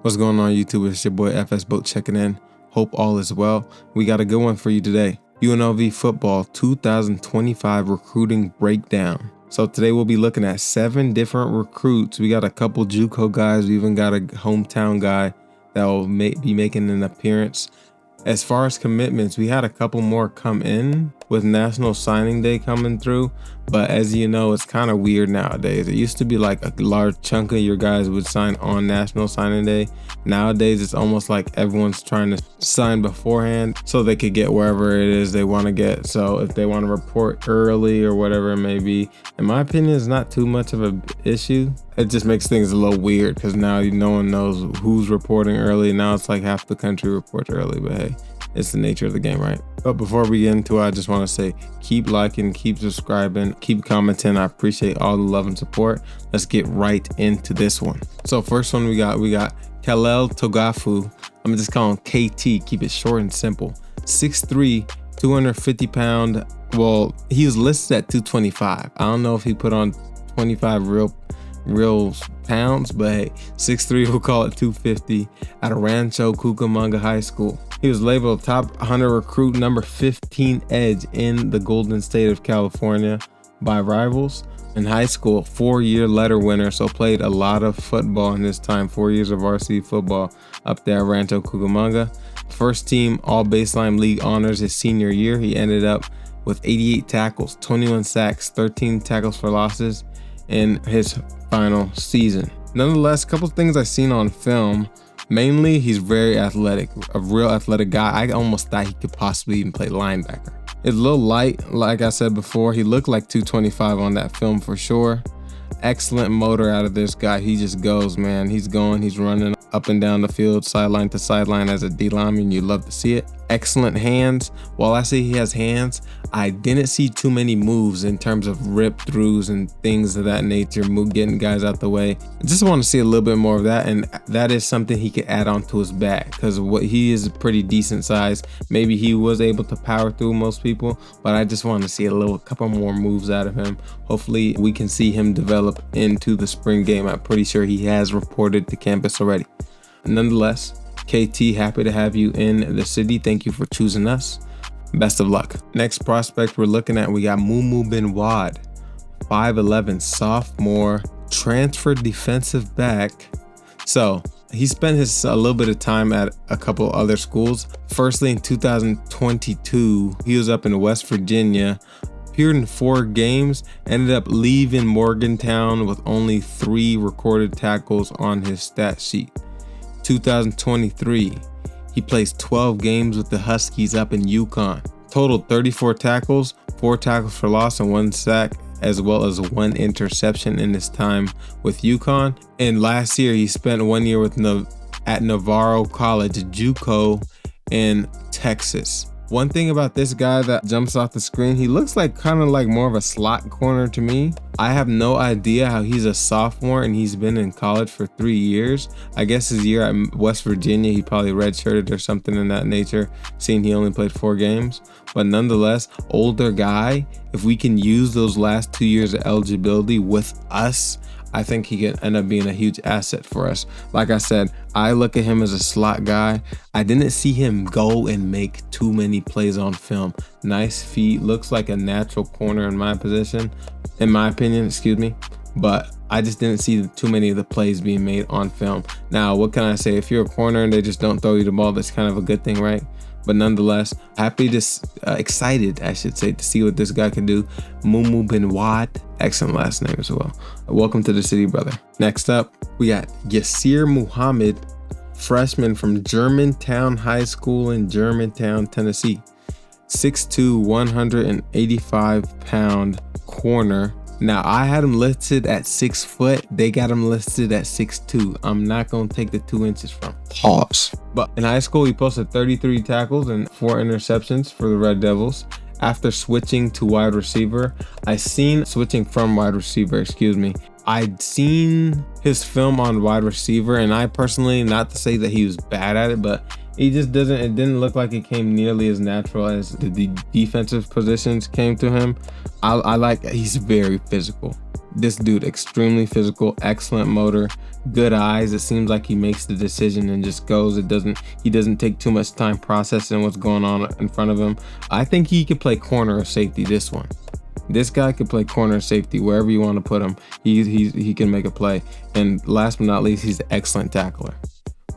What's going on, YouTube? It's your boy FS Boat checking in. Hope all is well. We got a good one for you today. UNLV football 2025 recruiting breakdown. So today we'll be looking at 7 different recruits. We got a couple JUCO guys. We even got a hometown guy that will be making an appearance. As far as commitments, we had a couple more come in with National Signing Day coming through, but as you know, it's kind of weird nowadays. It used to be like a large chunk of your guys would sign on National Signing Day. Nowadays, it's almost like everyone's trying to sign beforehand so they could get wherever it is they want to get. So if they want to report early or whatever it may be, in my opinion, it's not too much of an issue. It just makes things a little weird because now no one knows who's reporting early. Now it's like half the country reports early, but hey, it's the nature of the game, right? But before we get into it, I just want to say, keep liking, keep subscribing, keep commenting. I appreciate all the love and support. Let's get right into this one. So first one we got Kalel Togafu. I'm just calling him KT, keep it short and simple. 6'3", 250 pound. Well, he was listed at 225. I don't know if he put on 25 real pounds, but hey, 6'3", we'll call it 250, out of Rancho Cucamonga High School. He was labeled top 100 recruit, number 15 edge in the Golden State of California by Rivals. In high school, 4-year letter winner, so played a lot of football in his time, 4 years of varsity football up there at Rancho Cucamonga. First team all baseline league honors his senior year. He ended up with 88 tackles, 21 sacks, 13 tackles for losses in his final season. Nonetheless, a couple things I've seen on film. Mainly, he's very athletic, a real athletic guy. I almost thought he could possibly even play linebacker. It's a little light, like I said before. He looked like 225 on that film for sure. Excellent motor out of this guy. He just goes, man. He's going, he's running up and down the field, sideline to sideline as a D lineman. You love to see it. Excellent hands. While I say he has hands, I didn't see too many moves in terms of rip throughs and things of that nature, getting guys out the way. I just want to see a little bit more of that, and that is something he could add on to his back because he is a pretty decent size. Maybe he was able to power through most people, but I just want to see a couple more moves out of him. Hopefully we can see him develop into the spring game. I'm pretty sure he has reported to campus already. Nonetheless, KT, happy to have you in the city. Thank you for choosing us. Best of luck. Next prospect we're looking at, we got Mumu Bin Wad, 5'11", sophomore, transferred defensive back. So he spent a little bit of time at a couple other schools. Firstly, in 2022, he was up in West Virginia, appeared in 4 games, ended up leaving Morgantown with only 3 recorded tackles on his stat sheet. 2023, he plays 12 games with the Huskies up in Yukon. Totaled 34 tackles, 4 tackles for loss and 1 sack, as well as 1 interception in his time with Yukon. And last year, he spent 1 year at Navarro College, JUCO in Texas. One thing about this guy that jumps off the screen, he looks like kind of like more of a slot corner to me. I have no idea how he's a sophomore and he's been in college for 3 years. I guess his year at West Virginia, he probably redshirted or something in that nature, seeing he only played 4 games. But nonetheless, older guy, if we can use those last 2 years of eligibility with us, I think he can end up being a huge asset for us. Like I said, I look at him as a slot guy. I didn't see him go and make too many plays on film. Nice feet, looks like a natural corner in my opinion, but I just didn't see too many of the plays being made on film. Now, what can I say? If you're a corner and they just don't throw you the ball, that's kind of a good thing, right? But nonetheless, excited, I should say, to see what this guy can do. Mumu Bin Wad, excellent last name as well. Welcome to the city, brother. Next up, we got Yasir Muhammad, freshman from Germantown High School in Germantown, Tennessee. 6'2", 185 pound corner. Now, I had him listed at 6 foot. They got him listed at 6'2". I'm not going to take the 2 inches from. Pause. But in high school, he posted 33 tackles and 4 interceptions for the Red Devils. After switching to wide receiver, I'd seen his film on wide receiver, and I personally, not to say that he was bad at it, but it didn't look like it came nearly as natural as the defensive positions came to him. He's very physical, This dude, extremely physical, excellent motor, good eyes. It seems like he makes the decision and just goes. He doesn't take too much time processing what's going on in front of him. I think he could play corner or safety, this one. This guy could play corner or safety, wherever you want to put him. He can make a play. And last but not least, he's an excellent tackler.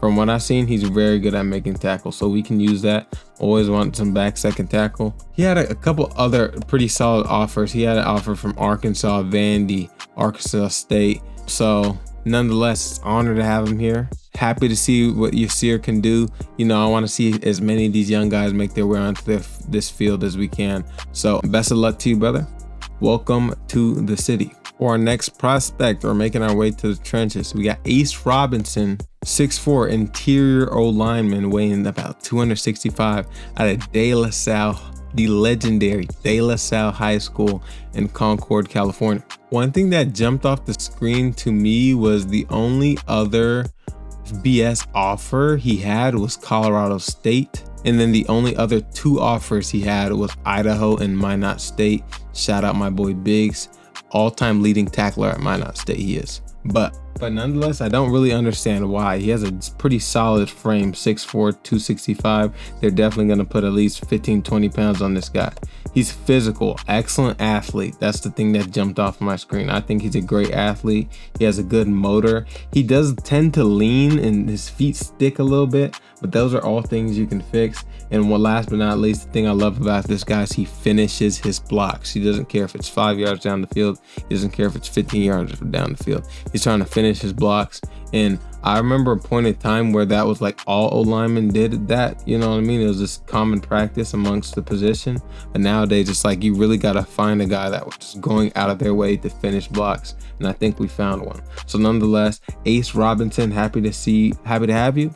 From what I've seen, he's very good at making tackles, so we can use that. Always want some back second tackle. He had a couple other pretty solid offers. He had an offer from Arkansas, Vandy, Arkansas State. So nonetheless, it's an honor to have him here. Happy to see what Yasir can do. You know, I want to see as many of these young guys make their way onto this field as we can. So best of luck to you, brother. Welcome to the city. For our next prospect, or making our way to the trenches, we got Ace Robinson, 6'4", interior O lineman, weighing about 265, out of De La Salle, the legendary De La Salle High School in Concord, California. One thing that jumped off the screen to me was the only other BS offer he had was Colorado State. And then the only other two offers he had was Idaho and Minot State. Shout out my boy Biggs. All-time leading tackler at Minot State he is. But nonetheless, I don't really understand why. He has a pretty solid frame, 6'4", 265. They're definitely going to put at least 15, 20 pounds on this guy. He's physical, excellent athlete. That's the thing that jumped off my screen. I think he's a great athlete. He has a good motor. He does tend to lean and his feet stick a little bit, but those are all things you can fix. And one last but not least, the thing I love about this guy is he finishes his blocks. He doesn't care if it's 5 yards down the field. He doesn't care if it's 15 yards down the field. He's trying to finish his blocks. And I remember a point in time where that was like all O-linemen did that. You know what I mean? It was just common practice amongst the position. But nowadays, it's like you really got to find a guy that was just going out of their way to finish blocks. And I think we found one. So nonetheless, Ace Robinson, happy to have you.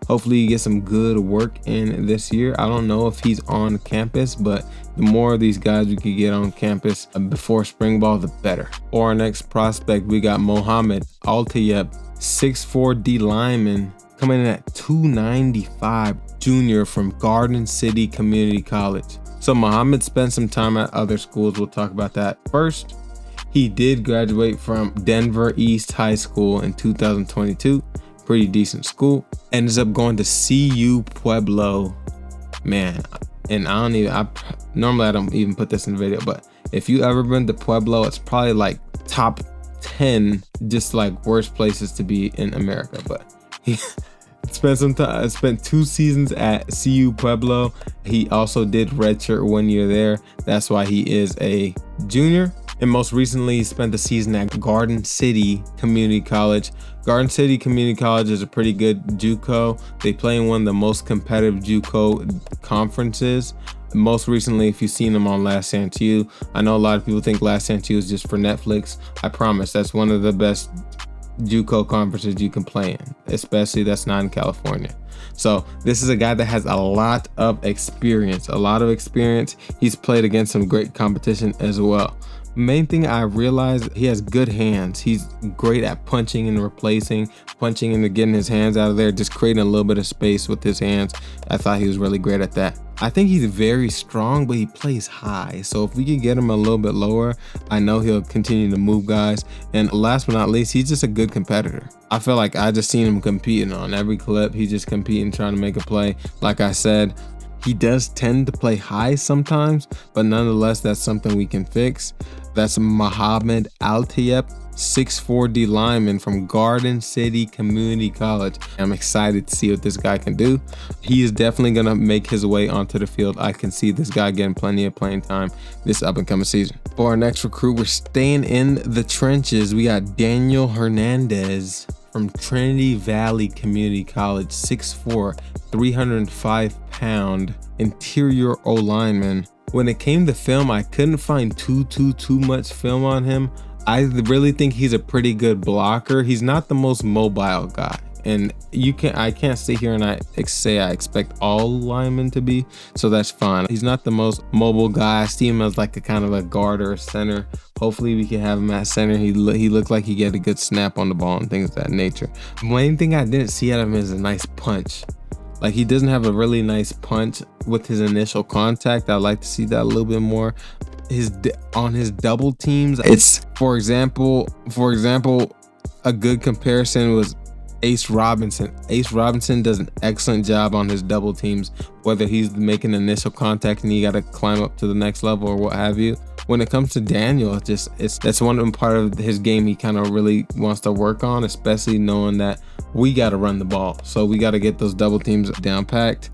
Hopefully you get some good work in this year. I don't know if he's on campus, but the more of these guys we could get on campus before spring ball, the better. For our next prospect, we got Mohammed Altayeb, 6'4" D lineman, coming in at 295, junior from Garden City Community College. So Mohammed spent some time at other schools. We'll talk about that. First, he did graduate from Denver East High School in 2022. Pretty decent school. Ends up going to CU Pueblo. Man, and normally I don't even put this in the video, but if you ever been to Pueblo, it's probably like top 10 just like worst places to be in America. But he spent 2 seasons at CU Pueblo. He also did redshirt 1 year there. That's why he is a junior. And most recently, he spent the season at Garden City Community College. Garden City Community College is a pretty good JUCO. They play in one of the most competitive JUCO conferences. Most recently, if you've seen them on Last Chance U, I know a lot of people think Last Chance U is just for Netflix. I promise that's one of the best JUCO conferences you can play in, especially that's not in California. So this is a guy that has a lot of experience. He's played against some great competition as well. Main thing I realized, he has good hands. He's great at punching and replacing, punching and getting his hands out of there, just creating a little bit of space with his hands. I thought he was really great at that. I think he's very strong, but he plays high. So if we could get him a little bit lower, I know he'll continue to move guys. And last but not least, he's just a good competitor. I feel like I just seen him competing on every clip. He's just competing, trying to make a play. Like I said, he does tend to play high sometimes, but nonetheless, that's something we can fix. That's Mohammed Altayeb, 6'4" D lineman from Garden City Community College. I'm excited to see what this guy can do. He is definitely going to make his way onto the field. I can see this guy getting plenty of playing time this up and coming season. For our next recruit, we're staying in the trenches. We got Daniel Hernandez from Trinity Valley Community College, 6'4", 305-pound interior O lineman. When it came to film, I couldn't find too much film on him. I really think he's a pretty good blocker. He's not the most mobile guy, and I can't sit here and say I expect all linemen to be, so that's fine. He's not the most mobile guy. I see him as like a kind of a guard or a center. Hopefully we can have him at center. He looked like he get a good snap on the ball and things of that nature. The main thing I didn't see out of him is a nice punch. Like, he doesn't have a really nice punch with his initial contact. I'd like to see that a little bit more. his double teams. It's for example, a good comparison was Ace Robinson. Ace Robinson does an excellent job on his double teams, whether he's making initial contact and you got to climb up to the next level or what have you. When it comes to Daniel, that's one part of his game he kind of really wants to work on, especially knowing that we got to run the ball. So we got to get those double teams down packed.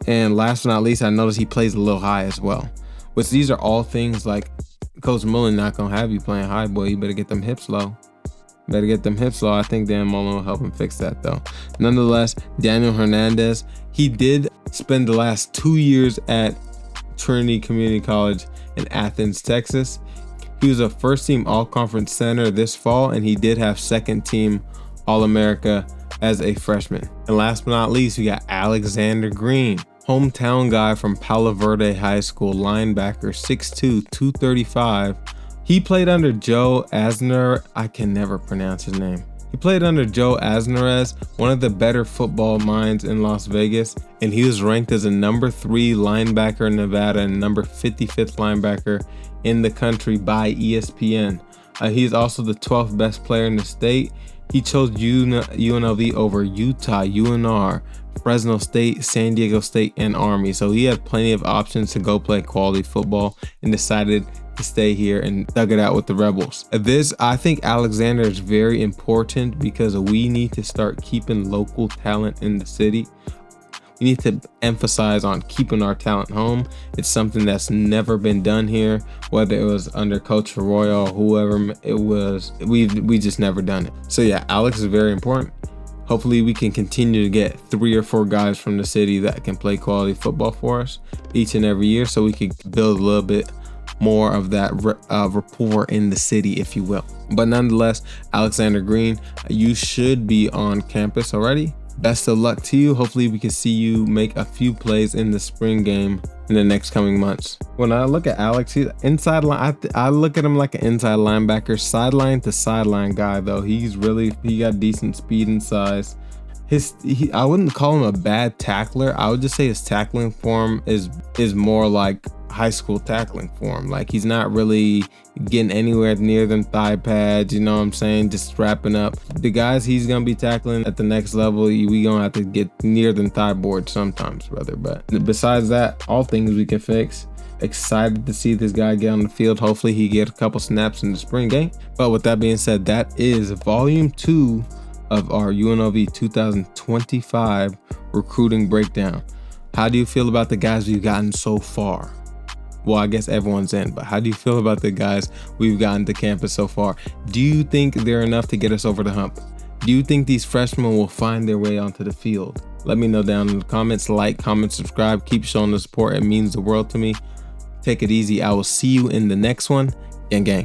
And last but not least, I noticed he plays a little high as well. Which these are all things like Coach Mullen not gonna have you playing high, boy. You better get them hips low. I think Dan Mullen will help him fix that though. Nonetheless, Daniel Hernandez, he did spend the last 2 years at Trinity Community College in Athens, Texas. He was a first-team All-Conference center this fall, and he did have second-team All-America as a freshman. And last but not least, we got Alexander Green, hometown guy from Palo Verde High School, linebacker, 6'2", 235. He played under Joe Asner. I can never pronounce his name. He played under Joe Asnerez, one of the better football minds in Las Vegas, and he was ranked as a number 3 linebacker in Nevada and number 55th linebacker in the country by ESPN. He's also the 12th best player in the state. He chose UNLV over Utah, UNR, Fresno State, San Diego State, and Army. So he had plenty of options to go play quality football and decided to stay here and dug it out with the Rebels. I think Alexander is very important because we need to start keeping local talent in the city. We need to emphasize on keeping our talent home. It's something that's never been done here, whether it was under Coach Arroyo or whoever it was. We just never done it. So yeah, Alex is very important. Hopefully we can continue to get 3 or 4 guys from the city that can play quality football for us each and every year, so we could build a little bit more of that rapport in the city, if you will. But nonetheless, Alexander Green, you should be on campus already. Best of luck to you. Hopefully we can see you make a few plays in the spring game in the next coming months. When I look at Alex, he's inside line. I look at him like an inside linebacker, sideline to sideline guy though. He got decent speed and size. I wouldn't call him a bad tackler. I would just say his tackling form is more like high school tackling form. Like he's not really getting anywhere near them thigh pads, you know what I'm saying? Just wrapping up. The guys he's gonna be tackling at the next level, we gonna have to get near them thigh boards sometimes, brother. But besides that, all things we can fix. Excited to see this guy get on the field. Hopefully he get a couple snaps in the spring game. But with that being said, that is volume 2 of our UNLV 2025 recruiting breakdown. How do you feel about the guys we've gotten so far? Well, I guess everyone's in, but how do you feel about the guys we've gotten to campus so far? Do you think they're enough to get us over the hump? Do you think these freshmen will find their way onto the field? Let me know down in the comments. Like, comment, subscribe. Keep showing the support. It means the world to me. Take it easy. I will see you in the next one. Gang, gang.